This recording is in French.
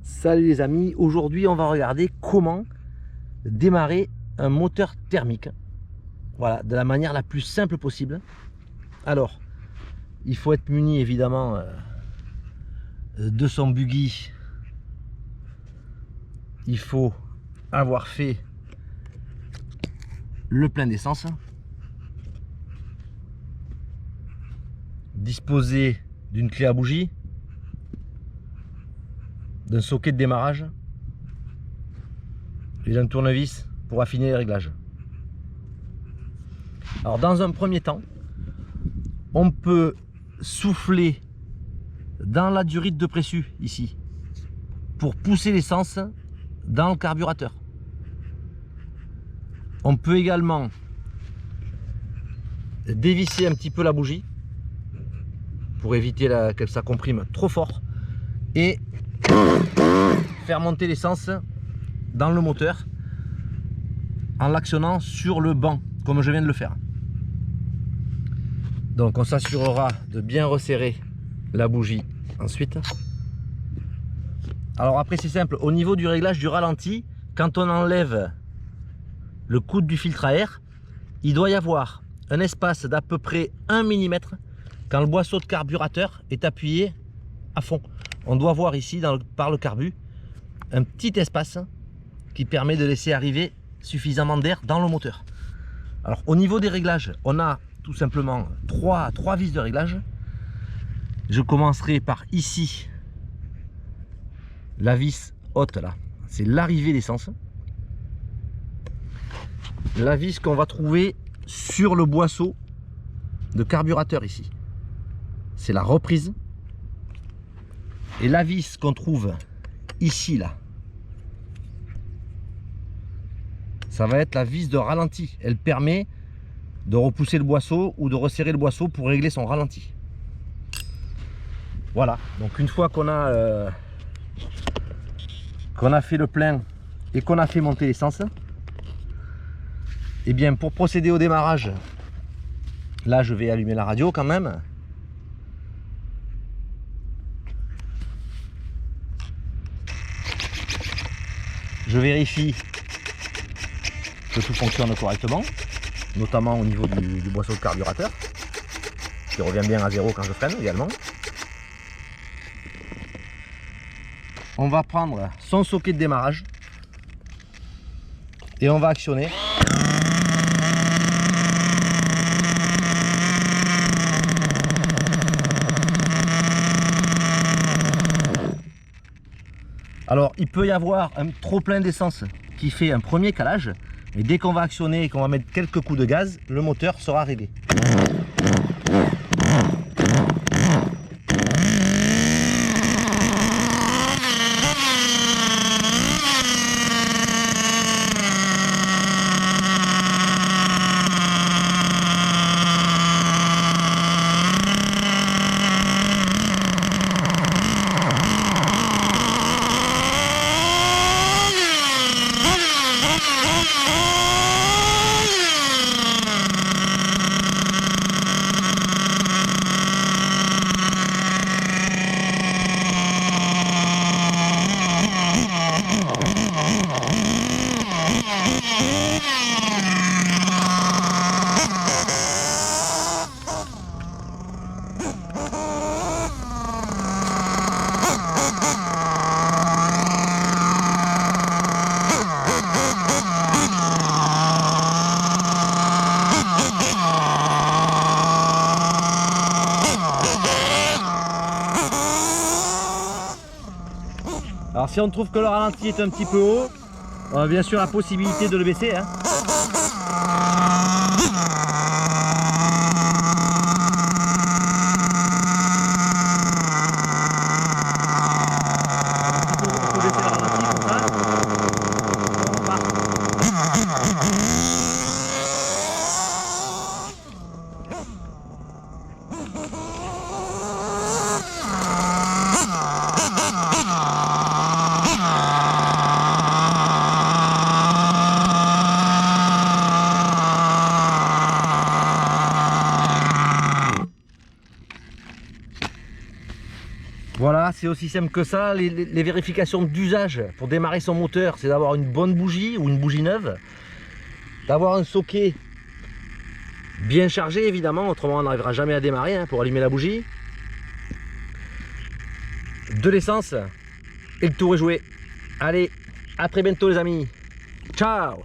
Salut les amis, aujourd'hui on va regarder comment démarrer un moteur thermique. Voilà, de la manière la plus simple possible. Alors, il faut être muni évidemment de son buggy. Il faut avoir fait le plein d'essence. Disposer d'une clé à bougie, d'un socket de démarrage et d'un tournevis pour affiner les réglages. Alors dans un premier temps, on peut souffler dans la durite de pressu ici pour pousser l'essence dans le carburateur. On peut également dévisser un petit peu la bougie pour éviter que ça comprime trop fort et faire monter l'essence dans le moteur en l'actionnant sur le banc comme je viens de le faire. Donc on s'assurera de bien resserrer la bougie ensuite. Alors après c'est simple, au niveau du réglage du ralenti, quand on enlève le coude du filtre à air, il doit y avoir un espace d'à peu près 1 mm quand le boisseau de carburateur est appuyé à fond. On doit voir ici par le carbu un petit espace qui permet de laisser arriver suffisamment d'air dans le moteur. Alors au niveau des réglages, on a tout simplement trois vis de réglage. Je commencerai par ici, la vis haute là, c'est l'arrivée d'essence. La vis qu'on va trouver sur le boisseau de carburateur ici, c'est la reprise. Et la vis qu'on trouve ici là, ça va être la vis de ralenti. Elle permet de repousser le boisseau ou de resserrer le boisseau pour régler son ralenti. Voilà, donc une fois qu'on a fait le plein et qu'on a fait monter l'essence, et bien pour procéder au démarrage, là je vais allumer la radio quand même. Je vérifie que tout fonctionne correctement, notamment au niveau du boisseau de carburateur, qui revient bien à zéro quand je freine également. On va prendre son socket de démarrage et on va actionner. Alors il peut y avoir un trop plein d'essence qui fait un premier calage, mais dès qu'on va actionner et qu'on va mettre quelques coups de gaz, le moteur sera réglé. Alors si on trouve que le ralenti est un petit peu haut, on a bien sûr la possibilité de le baisser, hein. On peut baisser le ralenti comme ça. On repart. c'est aussi simple que ça. Les vérifications d'usage pour démarrer son moteur, c'est d'avoir une bonne bougie ou une bougie neuve, d'avoir un socket bien chargé évidemment, autrement on n'arrivera jamais à démarrer pour allumer la bougie, de l'essence et le tour est joué. Allez, à très bientôt les amis. Ciao.